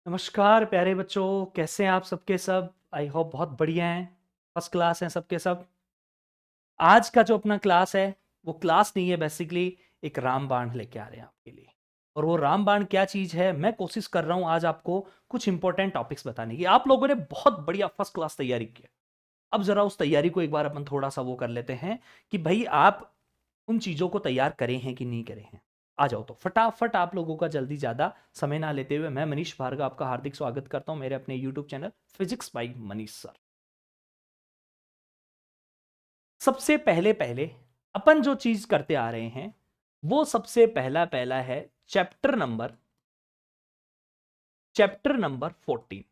नमस्कार प्यारे बच्चों, कैसे हैं आप सबके सब। आई होप बहुत बढ़िया हैं, फर्स्ट क्लास हैं सबके सब। आज का जो अपना क्लास है वो क्लास नहीं है, बेसिकली एक रामबाण लेके आ रहे हैं आपके लिए। और वो रामबाण क्या चीज़ है, मैं कोशिश कर रहा हूँ आज आपको कुछ इंपॉर्टेंट टॉपिक्स बताने की। आप लोगों ने बहुत बढ़िया फर्स्ट क्लास तैयारी की है। अब जरा उस तैयारी को एक बार अपन थोड़ा सा वो कर लेते हैं कि भाई आप उन चीज़ों को तैयार करे हैं कि नहीं करे हैं। आ जाओ तो फटाफट आप लोगों का, जल्दी ज़्यादा समय ना लेते हुए मैं मनीष भार्गव आपका हार्दिक स्वागत करता हूं मेरे अपने YouTube channel physics bye Manish sir. सबसे पहले पहले अपन जो चीज़ करते आ रहे हैं वो सबसे पहला पहला है चैप्टर नंबर 14।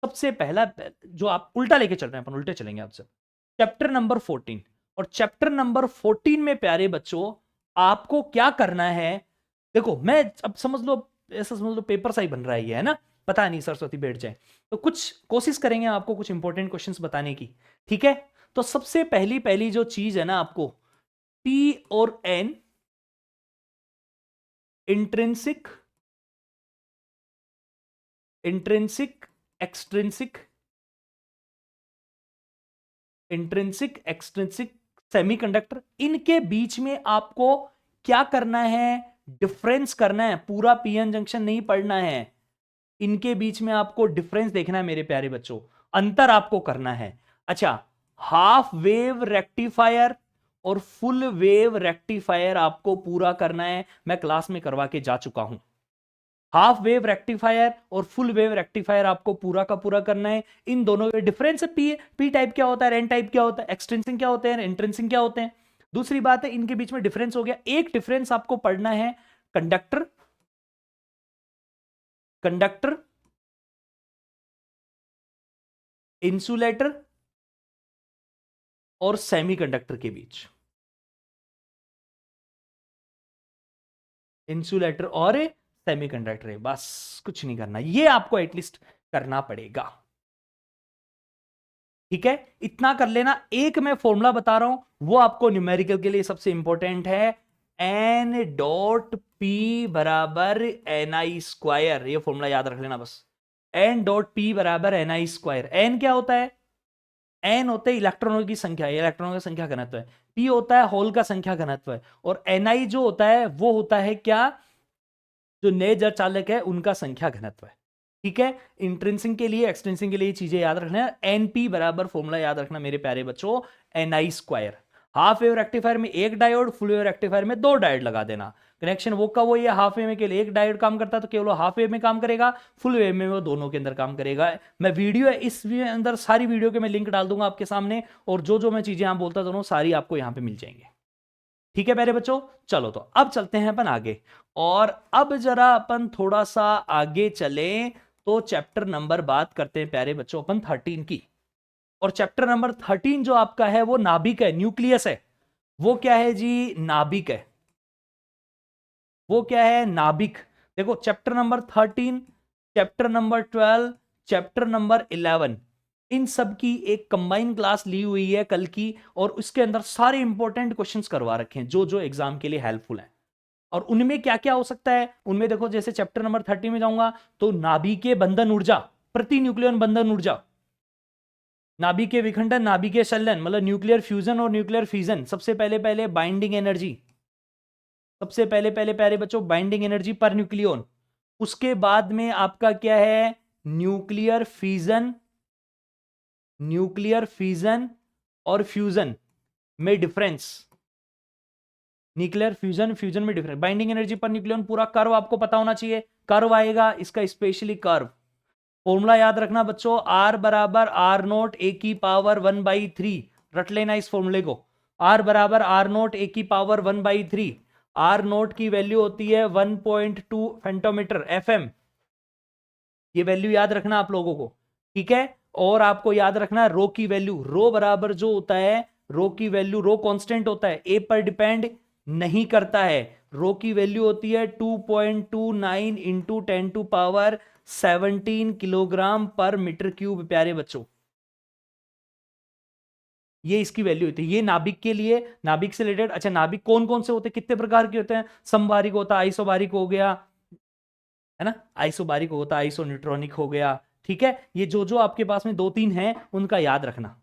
सबसे पहला जो आप उल्टा लेके चल रहे हैं, अपन उल्टे चलेंगे आपसे। Chapter number 14। और चैप्टर नंबर 14 में प्यारे बच्चों आपको क्या करना है। देखो, मैं अब समझ लो, ऐसा समझ लो पेपर सा ही बन रहा है ये, है ना। पता नहीं सरस्वती बैठ जाए तो कुछ कोशिश करेंगे आपको कुछ इंपॉर्टेंट क्वेश्चंस बताने की। ठीक है, तो सबसे पहली पहली जो चीज है ना, आपको पी और N, intrinsic, intrinsic, extrinsic, intrinsic extrinsic semiconductor, इनके बीच में आपको क्या करना है, डिफरेंस करना है। पूरा पीएन जंक्शन नहीं पढ़ना है, इनके बीच में आपको डिफरेंस देखना है मेरे प्यारे बच्चों, अंतर आपको करना है। अच्छा, हाफ वेव रेक्टिफायर और फुल वेव रेक्टिफायर आपको पूरा करना है, मैं क्लास में करवा के जा चुका हूं। हाफ वेव रेक्टिफायर और फुल वेव रेक्टिफायर आपको पूरा का पूरा करना है। इन दोनों में डिफरेंस है, पी टाइप क्या होता है, एन टाइप क्या होता है, एक्सटेंसिंग क्या होते हैं, इंट्रेंसिंग क्या होते हैं। दूसरी बात है, इनके बीच में डिफरेंस हो गया। एक डिफरेंस आपको पढ़ना है, कंडक्टर, कंडक्टर, इंसुलेटर और सेमीकंडक्टर के बीच। इंसुलेटर और सेमीकंडक्टर है, बस कुछ नहीं करना, ये आपको एटलीस्ट करना पड़ेगा। ठीक है, इतना कर लेना। एक मैं फॉर्मूला बता रहा हूं, वो आपको न्यूमेरिकल के लिए सबसे इंपॉर्टेंट है। एन डॉट पी बराबर एन आई स्क्वायर, ये फॉर्मूला याद रख लेना बस। एन डॉट पी बराबर एन आई स्क्वायर। एन क्या होता है, एन होते हैं इलेक्ट्रॉनों की संख्या, इलेक्ट्रॉनों की संख्या घनत्व है। पी होता है होल का संख्या घनत्व है। और एन आई जो होता है वो होता है क्या, जो नए जड़ चालक है उनका संख्या घनत्व है। ठीक है, इंट्रेंसिंग के लिए एक्सटेंसिंग के लिए चीजें याद रखना। एनपी बराबर फॉर्मूला याद रखना मेरे प्यारे बच्चों, एन आई स्क्वायर। हाफ वेव रेक्टिफायर में एक डायोड, फुल वेव रेक्टिफायर में दो डायोड लगा देना। कनेक्शन वो का वो, ये हाफ वेव में के लिए एक डायोड काम करता है तो केवल हाफ वेव में काम करेगा, फुल वेव में वो दोनों के अंदर काम करेगा। मैं वीडियो है इस अंदर, सारी वीडियो के मैं लिंक डाल दूंगा आपके सामने, और जो जो मैं चीजें यहां बोलता दोनों सारी आपको यहां पे मिल जाएंगे। ठीक है प्यारे बच्चों, चलो तो अब चलते हैं अपन आगे। और अब जरा अपन थोड़ा सा आगे चले तो चैप्टर नंबर बात करते हैं प्यारे बच्चों अपन 13 की। और चैप्टर नंबर 13 जो आपका है वो नाभिक है, न्यूक्लियस है। वो क्या है जी, नाभिक है। वो क्या है, नाभिक। देखो, chapter number 13, chapter number 12, chapter number 11, इन सब की एक कंबाइन क्लास ली हुई है कल की। और उसके अंदर सारे इंपॉर्टेंट क्वेश्चंस करवा रखे हैं जो जो एग्जाम के लिए हेल्पफुल हैं। और उनमें क्या क्या हो सकता है, उनमें देखो, जैसे चैप्टर नंबर 30 में जाऊंगा तो नाभिकीय बंधन ऊर्जा, प्रति न्यूक्लियन बंधन ऊर्जा, नाभिकीय विखंडन, नाभिकीय संलयन मतलब न्यूक्लियर फ्यूजन और न्यूक्लियर फिजन। सबसे पहले पहले बाइंडिंग एनर्जी, सबसे पहले पहले प्यारे बच्चों बाइंडिंग एनर्जी पर न्यूक्लियन। उसके बाद में आपका क्या है, न्यूक्लियर फिजन, न्यूक्लियर फिजन और फ्यूजन में डिफरेंस। न्यूक्लियर फ्यूजन, फ्यूजन में difference, binding energy per nucleon, पूरा कर्व आपको पता होना चाहिए। कर्व आएगा इसका, स्पेशली कर्व। फॉर्मूला याद रखना बच्चों, आर बराबर आर नोट ए की पावर 1/3। रट लेना इस फॉर्मूले को, आर बराबर आर नोट ए की पावर 1/3। आर नोट की वैल्यू होती है 1.2 फेंटोमीटर एफ एम। ये वैल्यू याद रखना आप लोगों को। ठीक है, और आपको याद रखना रो की वैल्यू, रो बराबर जो होता है, रो की वैल्यू, रो कांस्टेंट होता है, ए पर डिपेंड नहीं करता है। रो की वैल्यू होती है 2.29 इंटू 10⁻17 किलोग्राम पर मीटर क्यूब प्यारे बच्चों। ये इसकी वैल्यू होती है, ये नाभिक के लिए, नाभिक से रिलेटेड। अच्छा, नाभिक कौन कौन से होते हैं, कितने प्रकार के होते हैं, समबारिक होता है, आइसोबारिक हो गया, है ना, आइसोबारिक होता है, आइसोन्यूट्रॉनिक हो गया, ठीक है। ये जो जो आपके पास में 2-3 हैं उनका याद रखना।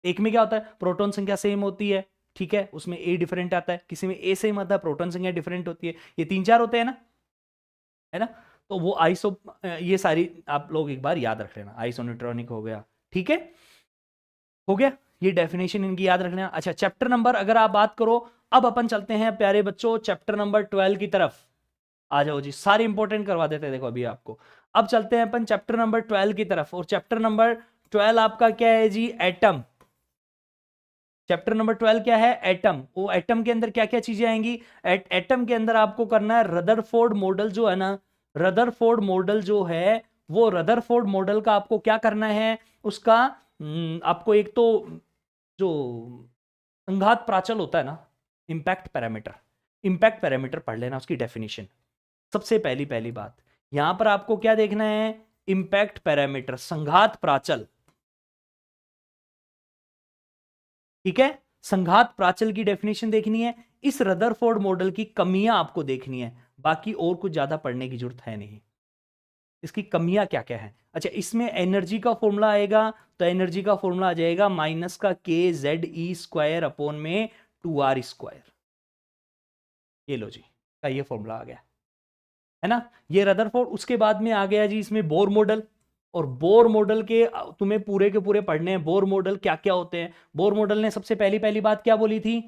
एक में क्या होता है, प्रोटॉन संख्या सेम होती है, ठीक है, उसमें ए डिफरेंट आता है, किसी में ए सेम आता है, प्रोटॉन संख्या डिफरेंट होती है, ये 3-4 होते हैं ना, है ना। तो वो आइसो, ये सारी आप लोग एक बार याद रख लेना, आइसोन्यूट्रॉनिक हो गया, ठीक है, हो गया, ये डेफिनेशन इनकी याद रखना। अच्छा, चैप्टर नंबर अगर आप बात करो, अब अपन चलते हैं प्यारे बच्चों चैप्टर नंबर 12 की तरफ। आ जाओ जी, सारे इंपॉर्टेंट करवा देते हैं देखो अभी आपको। अब चलते हैं अपन चैप्टर नंबर 12 की तरफ, और चैप्टर नंबर 12 आपका क्या है जी, एटम। चैप्टर नंबर 12 क्या है, एटम। वो एटम के अंदर क्या क्या चीजें आएंगी, एटम के अंदर आपको करना है रदरफोर्ड मॉडल जो है ना, रदरफोर्ड मॉडल जो है, वो रदरफोर्ड मॉडल का आपको क्या करना है, उसका आपको एक तो जो संघात प्राचल होता है ना, इंपैक्ट पैरामीटर, इंपैक्ट पैरामीटर पढ़ लेना, उसकी डेफिनेशन। सबसे पहली पहली बात यहां पर आपको क्या देखना है, इंपैक्ट पैरामीटर, संघात प्राचल, ठीक है। संघात प्राचल की डेफिनेशन देखनी है, इस रदरफोर्ड मॉडल की कमियां आपको देखनी है, बाकी और कुछ ज्यादा पढ़ने की जरूरत है नहीं। इसकी कमियां क्या क्या है, अच्छा, इसमें एनर्जी का फॉर्मूला आएगा, तो एनर्जी का फॉर्मूला आ जाएगा माइनस का के जेड ई स्क्वायर अपॉन में 2r स्क्वायर। ये लो जी, का ये फॉर्मूला आ गया, है ना, ये रदरफोर्ड। उसके बाद में आ गया जी इसमें बोर मॉडल, और बोर मॉडल के तुम्हें पूरे के पूरे पढ़ने हैं, बोर मॉडल क्या क्या होते हैं। बोर मॉडल ने सबसे पहली पहली बात क्या बोली थी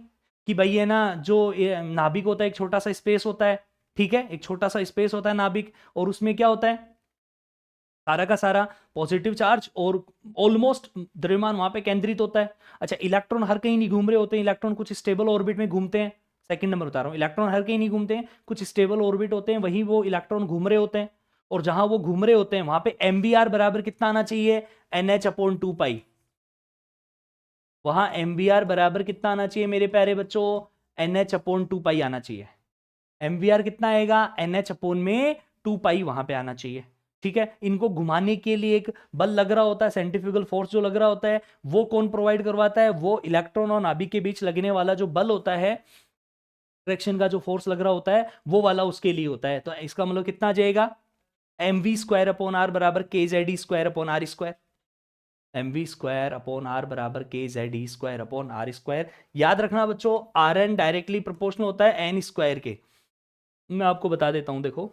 कि भाई है ना, जो नाभिक होता है एक छोटा सा स्पेस होता है, ठीक है, एक छोटा सा स्पेस होता है नाभिक, और उसमें क्या होता है, सारा का सारा पॉजिटिव चार्ज और ऑलमोस्ट द्रव्यमान वहां पे केंद्रित होता है। अच्छा, इलेक्ट्रॉन हर कहीं नहीं घूम रहे होते हैं, इलेक्ट्रॉन कुछ स्टेबल ऑर्बिट में घूमते हैं, सेकंड नंबर बता रहा हूं, इलेक्ट्रॉन हर कहीं नहीं घूमते हैं, कुछ स्टेबल ऑर्बिट होते हैं, वहीं वो इलेक्ट्रॉन घूम रहे होते हैं, और जहां वो घूम रहे होते हैं वहां पे एमबीआर बराबर कितना आना चाहिए, NH अपॉन 2 पाई। वहां एमबीआर बराबर कितना आना चाहिए मेरे प्यारे बच्चों, NH अपॉन 2 पाई आना चाहिए। एमवीआर कितना आएगा, NH अपोन में 2 पाई वहां पे आना चाहिए, ठीक है। इनको घुमाने के लिए एक बल लग रहा होता है, सेंट्रीफ्यूगल फोर्स जो लग रहा होता है, वो कौन प्रोवाइड करवाता है, वो इलेक्ट्रॉन और नाभिक के बीच लगने वाला जो बल होता है, ट्रैक्शन का जो फोर्स लग रहा होता है, वो वाला उसके लिए होता है। तो इसका मतलब कितना आ जाएगा, mv स्क्वायर अपॉन आर बराबर K Z E square upon R square, mv square upon R बराबर K Z E square upon R square. याद रखना बच्चों, आर एन डायरेक्टली प्रोपोर्शनल होता है एन स्क्वायर के। मैं आपको बता देता हूं, देखो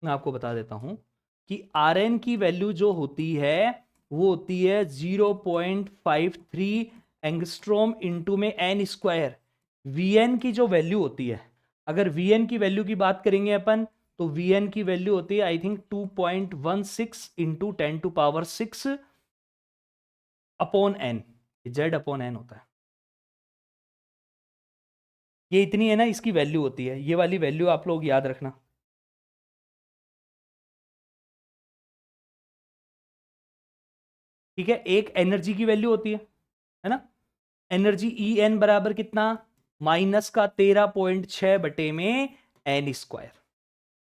मैं आपको बता देता हूं कि आर एन की वैल्यू जो होती है वो होती है 0.53 एंगस्ट्रोम इंटू में एन स्क्वायर। वीएन की जो वैल्यू होती है, अगर वीएन की वैल्यू की बात करेंगे अपन, तो वीएन की वैल्यू होती है I think 2.16 into 10⁶ upon N, Z upon N होता है, ये इतनी है ना इसकी वैल्यू होती है, ये वाली वैल्यू आप लोग याद रखना, ठीक है। एक एनर्जी की वैल्यू होती है ना, एनर्जी ई एन बराबर कितना, माइनस का 13.6 बटे में एन स्क्वायर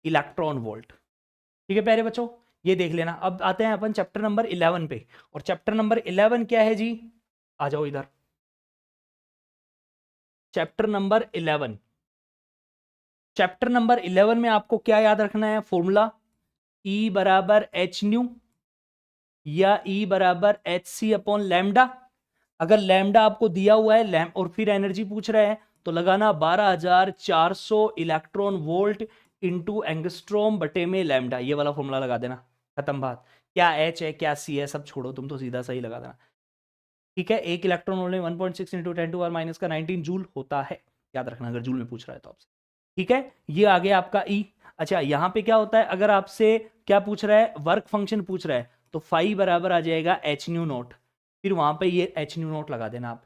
इलेक्ट्रॉन वोल्ट, ठीक है प्यारे बच्चों, ये देख लेना। अब आते हैं अपन चैप्टर नंबर 11 पे, और चैप्टर नंबर 11 क्या है जी, आ जाओ इधर, चैप्टर नंबर 11। चैप्टर नंबर 11 में आपको क्या याद रखना है, फॉर्मूला E बराबर एच न्यू या E बराबर एच सी अपॉन लैम्डा। अगर लैम्डा आपको दिया हुआ है और फिर एनर्जी पूछ रहा है, तो लगाना 12,400 इलेक्ट्रॉन वोल्ट इंटू एंगस्ट्रोम बटे में लैम्डा, ये वाला फॉर्मूला लगा देना, खत्म बात। क्या एच है क्या सी है सब छोड़ो, तुम तो सीधा सही लगा देना, ठीक है। एक इलेक्ट्रॉन वोल्ट में 1.6 इंटू 10⁻⁻⁻ का 19 जूल होता है, याद रखना अगर जूल में पूछ रहा है तो आपसे, ठीक है। ये आ गया आपका ई। अच्छा, यहां पे क्या होता है, अगर आपसे क्या पूछ रहा है, वर्क फंक्शन पूछ रहा है, तो फाई बराबर आ जाएगा एच न्यू नोट, फिर वहां पे ये एच न्यू नोट लगा देना आप,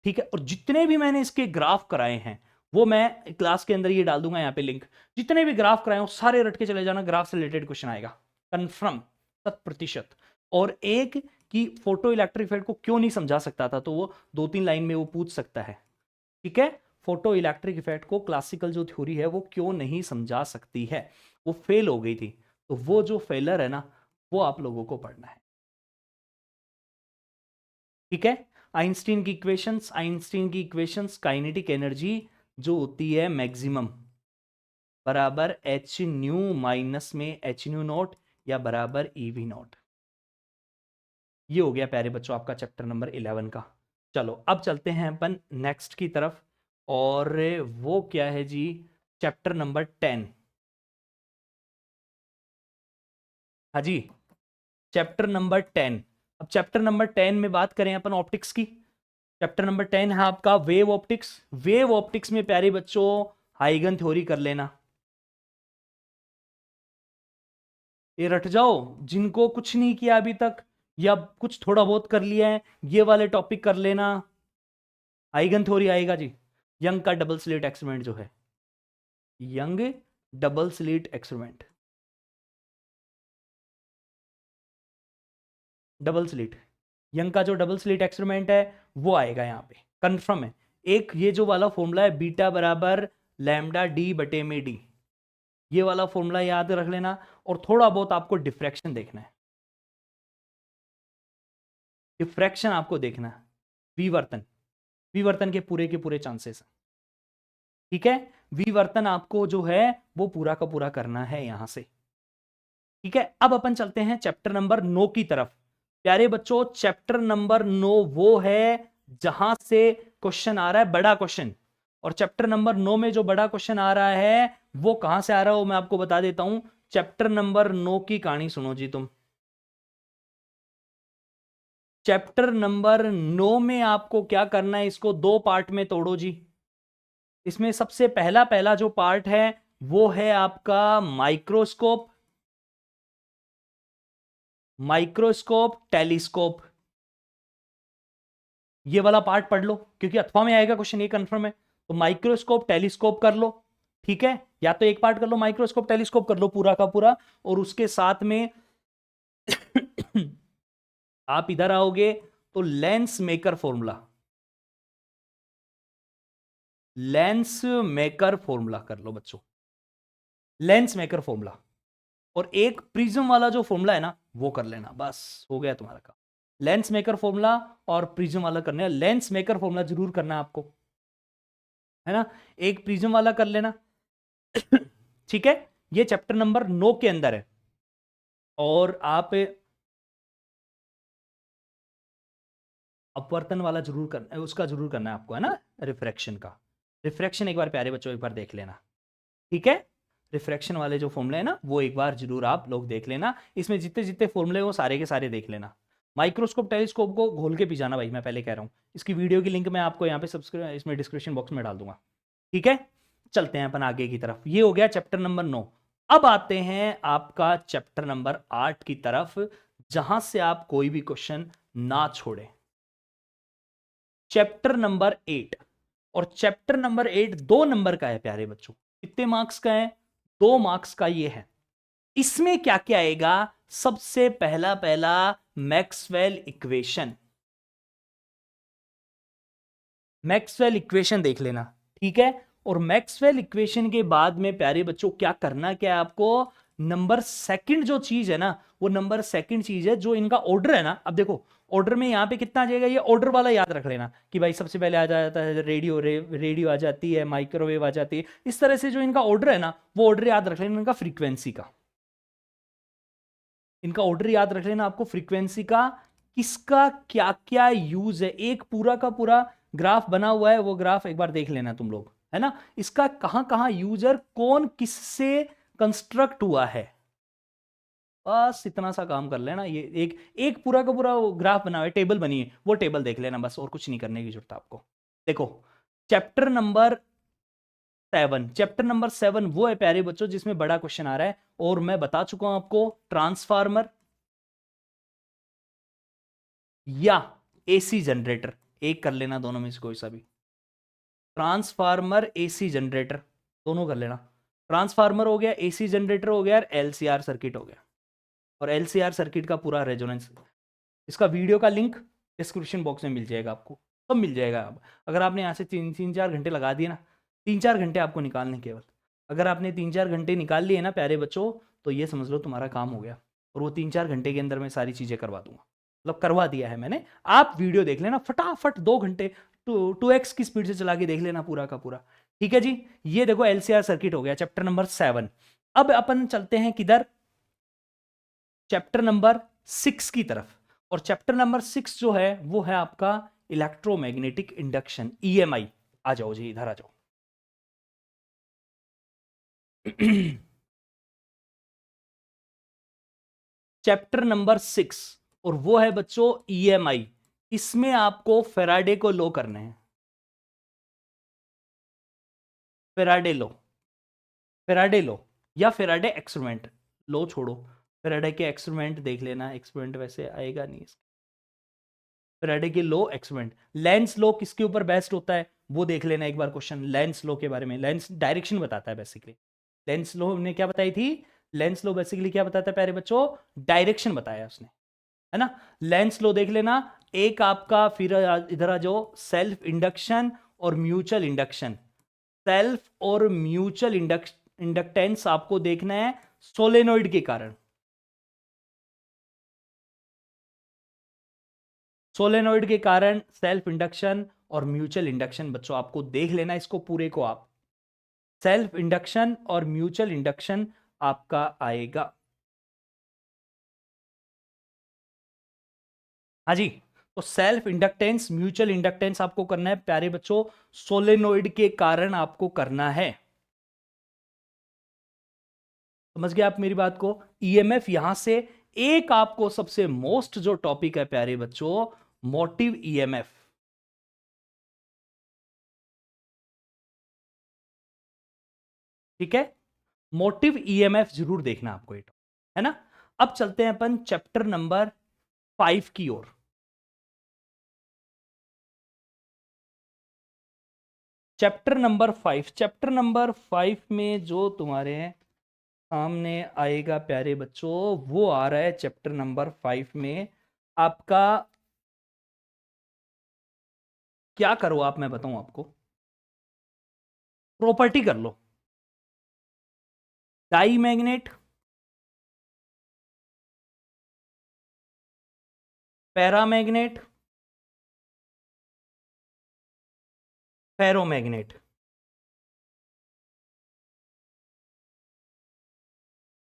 ठीक है। और जितने भी मैंने इसके ग्राफ कराए हैं वो मैं क्लास के अंदर ये डाल दूंगा यहाँ पे लिंक, जितने भी ग्राफ कराए हो सारे रट के चले जाना, ग्राफ से रिलेटेड क्वेश्चन आएगा कंफर्म 100%। और एक कि फोटो इलेक्ट्रिक इफेक्ट को क्यों नहीं समझा सकता था, तो वो 2-3 लाइन में वो पूछ सकता है, ठीक है। फोटो इलेक्ट्रिक इफेक्ट को क्लासिकल जो थ्योरी है वो क्यों नहीं समझा सकती है, वो फेल हो गई थी, तो वो जो फेलर है ना, वो आप लोगों को पढ़ना है, ठीक है। आइंस्टीन की इक्वेशंस काइनेटिक एनर्जी जो होती है मैक्सिमम, बराबर एच न्यू माइनस में एच न्यू नॉट या बराबर ईवी नॉट। ये हो गया प्यारे बच्चों आपका चैप्टर नंबर 11 का। चलो अब चलते हैं अपन नेक्स्ट की तरफ, और वो क्या है जी, चैप्टर नंबर 10। हाँ जी, चैप्टर नंबर 10। अब चैप्टर नंबर 10 में बात करें अपन ऑप्टिक्स की। चैप्टर नंबर 10 है आपका वेव ऑप्टिक्स। वेव ऑप्टिक्स में प्यारे बच्चों हाइगन थ्योरी कर लेना। ये रट जाओ, जिनको कुछ नहीं किया अभी तक या कुछ थोड़ा बहुत कर लिया है, ये वाले टॉपिक कर लेना। हाइगन थ्योरी आएगा जी, यंग का डबल स्लिट एक्सपेरिमेंट जो है, young double slit experiment, double slit, young का जो डबल स्लिट एक्सपेरिमेंट है वो आएगा यहाँ पे, कंफर्म है। एक ये जो वाला फॉर्मूला है बीटा बराबर लैम्डा डी बटे में डी, ये वाला फॉर्मूला याद रख लेना। और थोड़ा बहुत आपको डिफ्रैक्शन देखना है, डिफ्रैक्शन आपको देखना है, विवर्तन, विवर्तन के पूरे चांसेस हैं, ठीक है। विवर्तन आपको जो है वो पूरा का पूरा करना है यहां से, ठीक है। अब अपन चलते हैं चैप्टर नंबर 9 की तरफ। प्यारे बच्चों चैप्टर नंबर 9 वो है जहां से क्वेश्चन आ रहा है बड़ा क्वेश्चन। और चैप्टर नंबर 9 में जो बड़ा क्वेश्चन आ रहा है वो कहां से आ रहा है वो मैं आपको बता देता हूं। चैप्टर नंबर 9 की कहानी सुनो जी तुम। चैप्टर नंबर 9 में आपको क्या करना है, इसको दो पार्ट में तोड़ो जी। इसमें सबसे पहला पहला जो पार्ट है वो है आपका माइक्रोस्कोप, माइक्रोस्कोप टेलीस्कोप। ये वाला पार्ट पढ़ लो क्योंकि अथवा में आएगा क्वेश्चन, ये कंफर्म है। तो माइक्रोस्कोप टेलीस्कोप कर लो, ठीक है। या तो एक पार्ट कर लो माइक्रोस्कोप टेलीस्कोप कर लो पूरा का पूरा, और उसके साथ में आप इधर आओगे तो lens maker formula, lens maker formula कर लो बच्चों, लेंस मेकर फॉर्मूला। और एक प्रिज्म वाला जो फॉर्मूला है ना वो कर लेना, बस हो गया तुम्हारा काम। लेंस मेकर फॉर्मूला और प्रिज्म वाला करना है, लेंस मेकर फॉर्मूला जरूर करना है आपको, है ना। एक प्रिज्म वाला कर लेना ठीक है। ये चैप्टर नंबर 9 के अंदर है। और आप अपवर्तन वाला जरूर करना, उसका जरूर करना है आपको, है ना, रिफ्रैक्शन का। रिफ्रैक्शन एक बार प्यारे बच्चों एक बार देख लेना, ठीक है। रिफ्रैक्शन वाले जो फॉर्मूले हैं ना वो एक बार जरूर आप लोग देख लेना। इसमें जितने जितने फॉर्मूले वो सारे के सारे देख लेना। माइक्रोस्कोप टेलीस्कोप को घोल के पी जाना भाई, मैं पहले कह रहा हूँ। इसकी वीडियो की लिंक मैं आपको यहाँ पे सब्सक्राइब इसमें डिस्क्रिप्शन बॉक्स में डाल दूंगा, ठीक है। चलते हैं अपन आगे की तरफ। ये हो गया चैप्टर नंबर 9। अब आते हैं आपका चैप्टर नंबर 8 की तरफ, जहां से आप कोई भी क्वेश्चन ना छोड़े। चैप्टर नंबर 8, और चैप्टर नंबर 8 2 नंबर का है प्यारे बच्चों। कितने मार्क्स का है, 2 मार्क्स का ये है। इसमें क्या क्या आएगा, सबसे पहला पहला मैक्सवेल इक्वेशन, मैक्सवेल इक्वेशन देख लेना, ठीक है। और मैक्सवेल इक्वेशन के बाद में प्यारे बच्चों क्या करना, क्या है आपको, नंबर सेकंड जो चीज है ना, वो नंबर सेकंड चीज है जो इनका ऑर्डर है ना। अब देखो ऑर्डर में यहां पे कितना आ जाएगा, ये ऑर्डर वाला याद रख लेना कि भाई सबसे पहले आ जाता है रेडियो, रेडियो आ जाती है, माइक्रोवेव आ जाती है। इस तरह से जो इनका ऑर्डर है ना वो ऑर्डर याद रख लेना, इनका फ्रीक्वेंसी का, इनका ऑर्डर याद रख लेना आपको फ्रीक्वेंसी का, किसका क्या क्या यूज है। एक पूरा का पूरा ग्राफ बना हुआ है, वो ग्राफ एक बार देख लेना तुम लोग, है ना। इसका कहां कहां यूजर कौन किससे कंस्ट्रक्ट हुआ है, बस इतना सा काम कर लेना। ये एक एक पूरा का पूरा ग्राफ बना हुआ है, टेबल बनी है, वो टेबल देख लेना बस, और कुछ नहीं करने की जरूरत आपको। देखो चैप्टर नंबर 7, चैप्टर नंबर 7 वो है प्यारे बच्चों जिसमें बड़ा क्वेश्चन आ रहा है। और मैं बता चुका हूं आपको, ट्रांसफार्मर या एसी जनरेटर, एक कर लेना दोनों में से कोई सा भी। ट्रांसफार्मर एसी जनरेटर दोनों कर लेना। ट्रांसफार्मर हो गया, एसी जनरेटर हो गया, और एलसीआर सर्किट हो गया। और एलसीआर सर्किट का पूरा रेजोनेंस, इसका वीडियो का लिंक डिस्क्रिप्शन बॉक्स में मिल जाएगा आपको, सब मिल जाएगा। अब अगर आपने यहाँ से 3-4 घंटे लगा दिए ना, 3-4 घंटे आपको निकालने केवल, अगर आपने 3-4 घंटे निकाल लिए ना प्यारे बच्चों, तो ये समझ लो तुम्हारा काम हो गया। और वो 3-4 घंटे के अंदर मैं सारी चीज़ें करवा दूंगा, मतलब करवा दिया है मैंने। आप वीडियो देख लेना फटाफट, 2 घंटे 2x की स्पीड से चला के देख लेना पूरा का पूरा, ठीक है जी, ये देखो एलसीआर सर्किट हो गया चैप्टर नंबर 7। अब अपन चलते हैं किधर, चैप्टर नंबर 6 की तरफ। और चैप्टर नंबर 6 जो है वो है आपका इलेक्ट्रोमैग्नेटिक इंडक्शन, ईएमआई। आ जाओ जी, इधर आ जाओ। चैप्टर नंबर 6, और वो है बच्चों ईएमआई। इसमें आपको फेराडे को लो करने हैं, फेराडे लो, फेराडे लो या फेराडे एक्सपेरिमेंट। लो छोड़ो, फेराडे के एक्सपेरिमेंट देख लेना, एक्सपेरिमेंट वैसे आएगा नहीं। फेराडे के लो एक्सपेरिमेंट, लेंस लो किसके ऊपर बेस्ट होता है वो देख लेना एक बार क्वेश्चन, लेंस लो के बारे में। लेंस डायरेक्शन बताता है बेसिकली। लेंस लो हमने क्या बताई थी, लेंस लो बेसिकली क्या बताता है प्यारे बच्चों, डायरेक्शन बताया उसने, है ना। लेंस लो देख लेना। एक आपका फिर इधर आ जाओ, सेल्फ इंडक्शन और म्यूचुअल इंडक्शन। सेल्फ और म्यूचुअल इंडक्टेंस आपको देखना है सोलेनोइड के कारण। सोलेनोइड के कारण सेल्फ इंडक्शन और म्यूचुअल इंडक्शन बच्चों आपको देख लेना, इसको पूरे को आप। सेल्फ इंडक्शन और म्यूचुअल इंडक्शन आपका आएगा। हाँ जी, तो सेल्फ इंडक्टेंस म्यूचुअल इंडक्टेंस आपको करना है प्यारे बच्चों, सोलेनोइड के कारण आपको करना है। समझ गए आप मेरी बात को। ईएमएफ यहां से एक आपको सबसे मोस्ट जो टॉपिक है प्यारे बच्चों, मोटिव ईएमएफ। ठीक है, मोटिव ईएमएफ जरूर देखना आपको ये, है ना। अब चलते हैं अपन चैप्टर नंबर 5 की ओर। चैप्टर नंबर 5, चैप्टर नंबर 5 में जो तुम्हारे सामने आएगा प्यारे बच्चों, वो आ रहा है चैप्टर नंबर 5 में आपका। क्या करो आप, मैं बताऊं आपको, प्रॉपर्टी कर लो। डाई मैग्नेट, पैरामैग्नेट, फेरोमैग्नेट,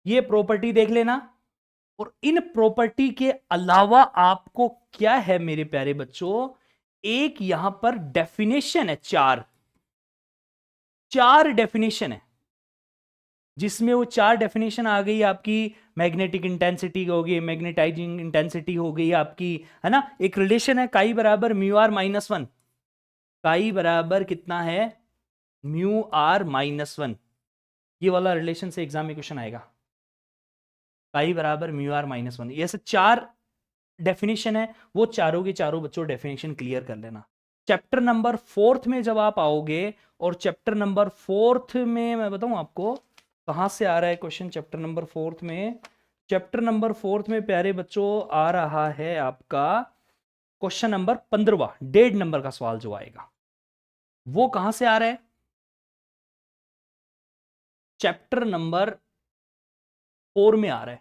ये प्रॉपर्टी देख लेना। और इन प्रॉपर्टी के अलावा आपको क्या है मेरे प्यारे बच्चों, एक यहां पर डेफिनेशन है, चार चार डेफिनेशन है, जिसमें वो चार डेफिनेशन आ गई आपकी। मैग्नेटिक इंटेंसिटी हो गई, मैग्नेटाइजिंग इंटेंसिटी हो गई आपकी, है ना। एक रिलेशन है काई बराबर म्यू आर माइनस वन, काई बराबर कितना है, म्यू आर माइनस वन। ये वाला रिलेशन से एग्जाम में क्वेश्चन आएगा, पाई बराबर म्यू आर माइनस वन। ये सब चार डेफिनेशन है, वो चारों के चारों बच्चों डेफिनेशन क्लियर कर लेना। चैप्टर नंबर 4 में जब आप आओगे, और चैप्टर नंबर 4 में मैं बताऊं आपको कहां से आ रहा है क्वेश्चन, चैप्टर नंबर 4 में, चैप्टर नंबर 4 में प्यारे बच्चों आ रहा है आपका क्वेश्चन नंबर 15, 1.5 नंबर का सवाल जो आएगा वो कहां से आ रहा है, चैप्टर नंबर 4 में आ रहा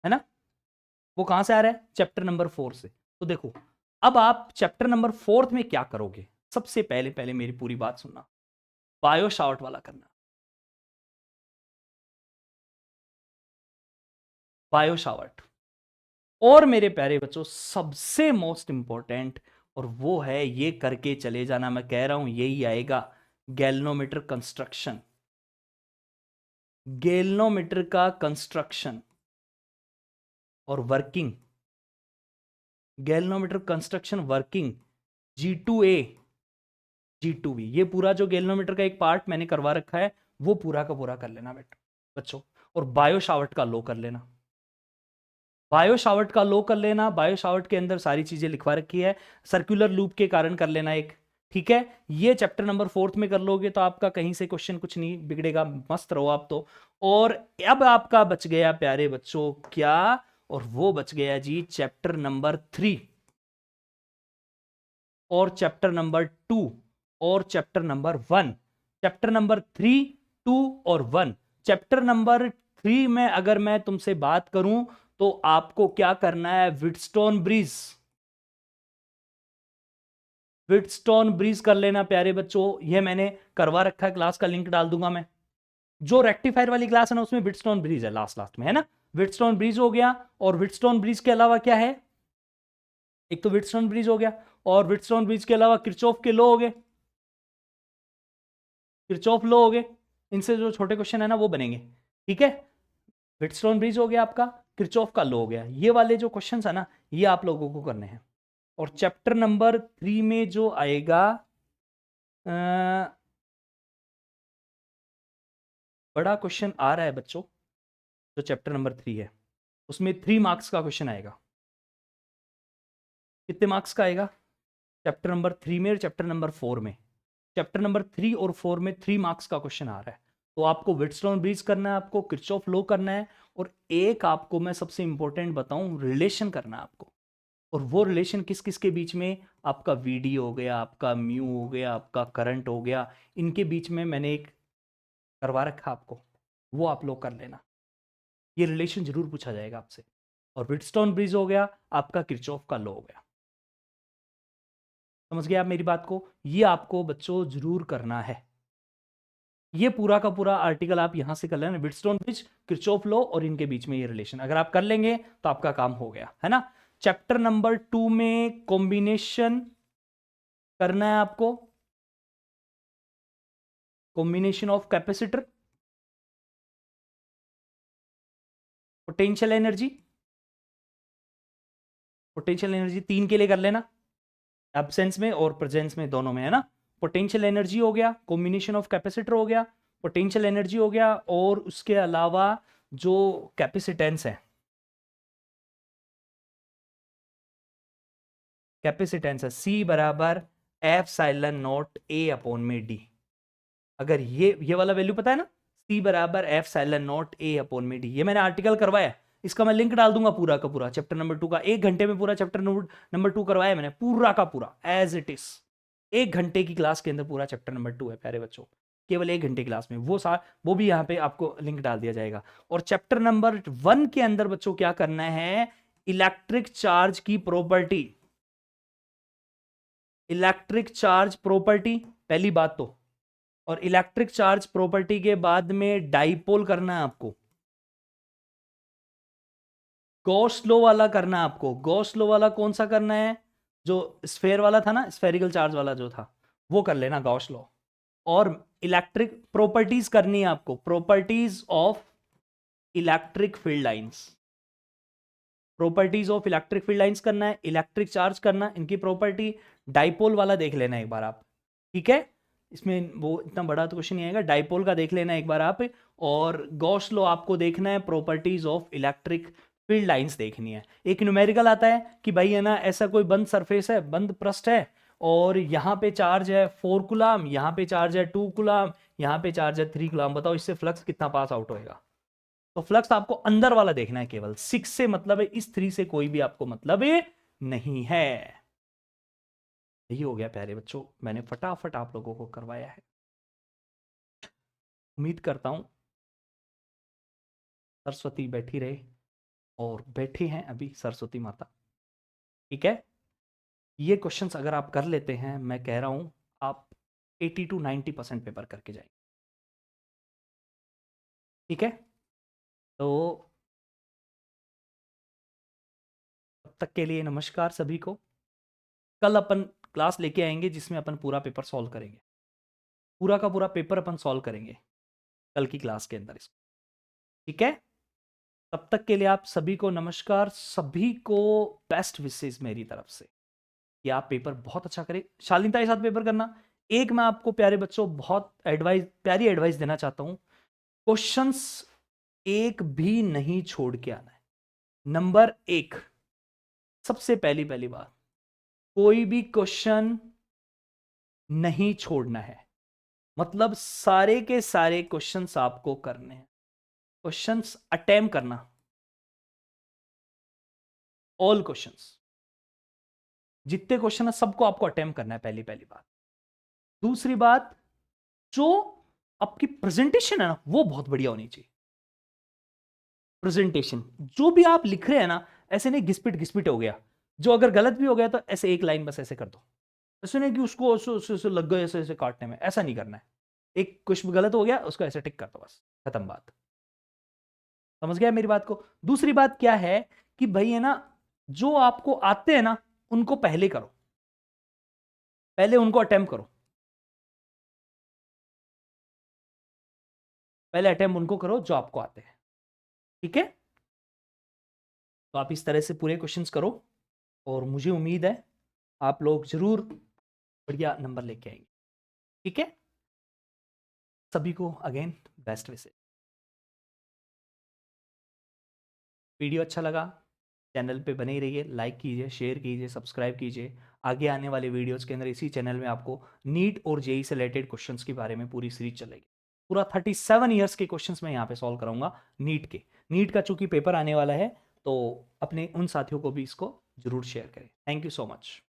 है ना। वो कहां से आ रहा है, चैप्टर नंबर 4 से। तो देखो, अब आप चैप्टर नंबर 4 में क्या करोगे, सबसे पहले पहले मेरी पूरी बात सुनना, बायो शार्ट वाला करना, बायो शावर्ट। और मेरे प्यारे बच्चों सबसे मोस्ट इंपॉर्टेंट, और वो है ये करके चले जाना, मैं कह रहा हूं यही आएगा, गैल्वेनोमीटर कंस्ट्रक्शन। गैल्वेनोमीटर का कंस्ट्रक्शन और working, galvanometer construction working, G2A G2B, ये पूरा जो गैल्वेनोमीटर का एक पार्ट मैंने करवा रखा है वो पूरा का पूरा कर लेना बेटा बच्चों। और बायो शावर्ट का लो कर लेना, बायो शावर्ट का लो कर लेना। बायो शावर्ट के अंदर सारी चीजें लिखवा रखी है, सर्कुलर लूप के कारण कर लेना एक। ठीक है, ये चैप्टर नंबर 4 में कर लोगे तो आपका कहीं से क्वेश्चन कुछ नहीं बिगड़ेगा, मस्त रहो आप तो। और अब आपका बच गया प्यारे बच्चों क्या, और वो बच गया जी चैप्टर नंबर 3 और चैप्टर नंबर 2 और चैप्टर नंबर 1। चैप्टर नंबर 3, 2 और 1। चैप्टर नंबर 3 में अगर मैं तुमसे बात करूं तो आपको क्या करना है, व्हीटस्टोन ब्रिज, व्हिटस्टोन ब्रिज कर लेना प्यारे बच्चों, ये मैंने करवा रखा है, क्लास का लिंक डाल दूंगा मैं। जो रेक्टिफायर वाली क्लास है ना उसमें व्हिटस्टोन ब्रिज है लास्ट में, है ना। व्हिटस्टोन ब्रिज हो गया, और व्हिटस्टोन ब्रिज के अलावा क्या है, एक तो व्हिटस्टोन ब्रिज हो गया, और व्हिटस्टोन ब्रिज के अलावा किरचॉफ के लॉ हो गए, किरचॉफ लॉ हो गए, इनसे जो छोटे क्वेश्चन है ना वो बनेंगे, ठीक है। व्हिटस्टोन ब्रिज हो गया आपका, किरचॉफ का लॉ हो गया, ये वाले जो क्वेश्चन है ना ये आप लोगों को करने हैं। और चैप्टर नंबर 3 में जो आएगा बड़ा क्वेश्चन आ रहा है बच्चों, जो चैप्टर नंबर 3 है उसमें 3 मार्क्स का क्वेश्चन आएगा। कितने मार्क्स का आएगा चैप्टर नंबर 3 में और चैप्टर नंबर 4 में? चैप्टर नंबर 3 और 4 में 3 मार्क्स का क्वेश्चन आ रहा है। तो आपको व्हिटस्टोन ब्रिज करना है, आपको किरचॉफ लॉ करना है, और एक आपको मैं सबसे इंपॉर्टेंट बताऊं रिलेशन करना है आपको। और वो रिलेशन किस किस के बीच में, आपका वीडी हो गया, आपका म्यू हो गया, आपका करंट हो गया, इनके बीच में मैंने एक करवा रखा आपको, वो आप लोग कर लेना। ये रिलेशन जरूर पूछा जाएगा आपसे। और व्हिटस्टोन ब्रिज हो गया, आपका किरचॉफ का लॉ हो गया। समझ गए आप मेरी बात को? ये आपको बच्चों जरूर करना है। ये पूरा का पूरा आर्टिकल आप यहां से कर लेना, व्हिटस्टोन ब्रिज, किरचॉफ लॉ और इनके बीच में ये रिलेशन अगर आप कर लेंगे तो आपका काम हो गया, है ना। चैप्टर नंबर 2 में कॉम्बिनेशन करना है आपको, combination of capacitor, potential energy, potential energy 3 के लिए कर लेना, एब्सेंस में और प्रेजेंस में दोनों में, है ना। पोटेंशियल एनर्जी हो गया, कॉम्बिनेशन ऑफ कैपेसिटर हो गया, पोटेंशियल एनर्जी हो गया, और उसके अलावा जो कैपेसिटेंस है, कैपेसिटेंस है C बराबर एफ साइलन नॉट ए अपॉन में डी। अगर ये वाला वैल्यू पता है ना, C बराबर एफ साइलन नॉट ए अपॉन में डी, ये मैंने आर्टिकल करवाया, इसका मैं लिंक डाल दूंगा पूरा का पूरा चैप्टर नंबर 2 का। 1 घंटे में पूरा चैप्टर नंबर 2 करवाया मैंने पूरा का पूरा एज इट इज। 1 घंटे की क्लास के अंदर पूरा चैप्टर नंबर 2 है प्यारे बच्चों, केवल 1 घंटे क्लास में। वो भी यहाँ पे आपको लिंक डाल दिया जाएगा। और चैप्टर नंबर 1 के अंदर बच्चों क्या करना है, इलेक्ट्रिक चार्ज की प्रॉपर्टी, इलेक्ट्रिक चार्ज प्रॉपर्टी पहली बात तो, और इलेक्ट्रिक चार्ज प्रॉपर्टी के बाद में डाइपोल करना है आपको, गॉस लॉ वाला करना है आपको। गॉस लॉ वाला कौन सा करना है, जो स्फेयर वाला था ना, स्फेरिकल चार्ज वाला जो था वो कर लेना गॉस लॉ। और इलेक्ट्रिक प्रॉपर्टीज करनी है आपको, properties of electric field lines, properties of electric field lines करना है, इलेक्ट्रिक चार्ज करना, इनकी प्रॉपर्टी। डाइपोल वाला देख लेना एक बार आप, ठीक है। इसमें वो इतना बड़ा तो क्वेश्चन नहीं आएगा, डाइपोल का देख लेना एक बार आप। और गॉस लॉ आपको देखना है, properties of electric field lines देखनी है। एक न्यूमेरिकल आता है कि भाई है ना, ऐसा कोई बंद सरफेस है, बंद पृष्ठ है, और यहाँ पे चार्ज है 4 कूलम, यहाँ पे चार्ज है 2 कूलम, यहाँ पे चार्ज है 3 कूलम। बताओ इससे फ्लक्स कितना पास आउट होएगा? तो फ्लक्स आपको अंदर वाला देखना है केवल, 6 से मतलब है, इस 3 से कोई भी आपको मतलब नहीं है। यही हो गया प्यारे बच्चों, मैंने फटाफट आप लोगों को करवाया है। उम्मीद करता हूं सरस्वती बैठी रहे, और बैठी हैं अभी सरस्वती माता, ठीक है। ये क्वेश्चंस अगर आप कर लेते हैं, मैं कह रहा हूं आप 80 to 90% पेपर करके जाएंगे, ठीक है। तो तब तक के लिए नमस्कार सभी को। कल अपन क्लास लेके आएंगे जिसमें अपन पूरा पेपर सॉल्व करेंगे, पूरा का पूरा पेपर अपन सॉल्व करेंगे कल की क्लास के अंदर इसको, ठीक है। तब तक के लिए आप सभी को नमस्कार, सभी को बेस्ट विशेष मेरी तरफ से कि आप पेपर बहुत अच्छा करें, शालीनता के साथ पेपर करना। एक मैं आपको प्यारे बच्चों बहुत प्यारी एडवाइस देना चाहता हूं, क्वेश्चंस एक भी नहीं छोड़ के आना है। नंबर 1, सबसे पहली बात, कोई भी क्वेश्चन नहीं छोड़ना है, मतलब सारे के सारे क्वेश्चंस आपको करने हैं, क्वेश्चंस अटेम्प्ट करना, ऑल क्वेश्चंस, जितने क्वेश्चन है सबको आपको अटेम्प्ट करना है, पहली बात। दूसरी बात, जो आपकी प्रेजेंटेशन है ना वो बहुत बढ़िया होनी चाहिए। प्रेजेंटेशन जो भी आप लिख रहे हैं ना, ऐसे नहीं घिसपिट घिसपिट हो गया, जो अगर गलत भी हो गया तो ऐसे एक लाइन बस ऐसे कर दो, ऐसे नहीं कि उसको ऐसे लग गए ऐसे ऐसे काटने में, ऐसा नहीं करना है। एक कुछ गलत हो गया उसको ऐसे टिक कर दो, बस खत्म बात। समझ गया मेरी बात को? दूसरी बात क्या है कि भाई है ना, जो आपको आते हैं ना उनको पहले करो, पहले उनको अटेम्प्ट करो, पहले अटेम्प्ट उनको करो जो आपको आते हैं। ठीक है, तो आप इस तरह से पूरे क्वेश्चंस करो और मुझे उम्मीद है आप लोग जरूर बढ़िया नंबर लेके आएंगे। ठीक है, सभी को अगेन बेस्ट विशेस। वीडियो अच्छा लगा, चैनल पे बने ही रहिए, लाइक कीजिए, शेयर कीजिए, सब्सक्राइब कीजिए। आगे आने वाले वीडियोस के अंदर इसी चैनल में आपको नीट और जेई से रिलेटेड क्वेश्चंस के बारे में पूरी सीरीज चलेगी। पूरा 37 ईयर्स के क्वेश्चंस मैं यहाँ पे सॉल्व कराऊंगा नीट के। नीट का चूंकि पेपर आने वाला है, तो अपने उन साथियों को भी इसको जरूर शेयर करें। Thank you so much.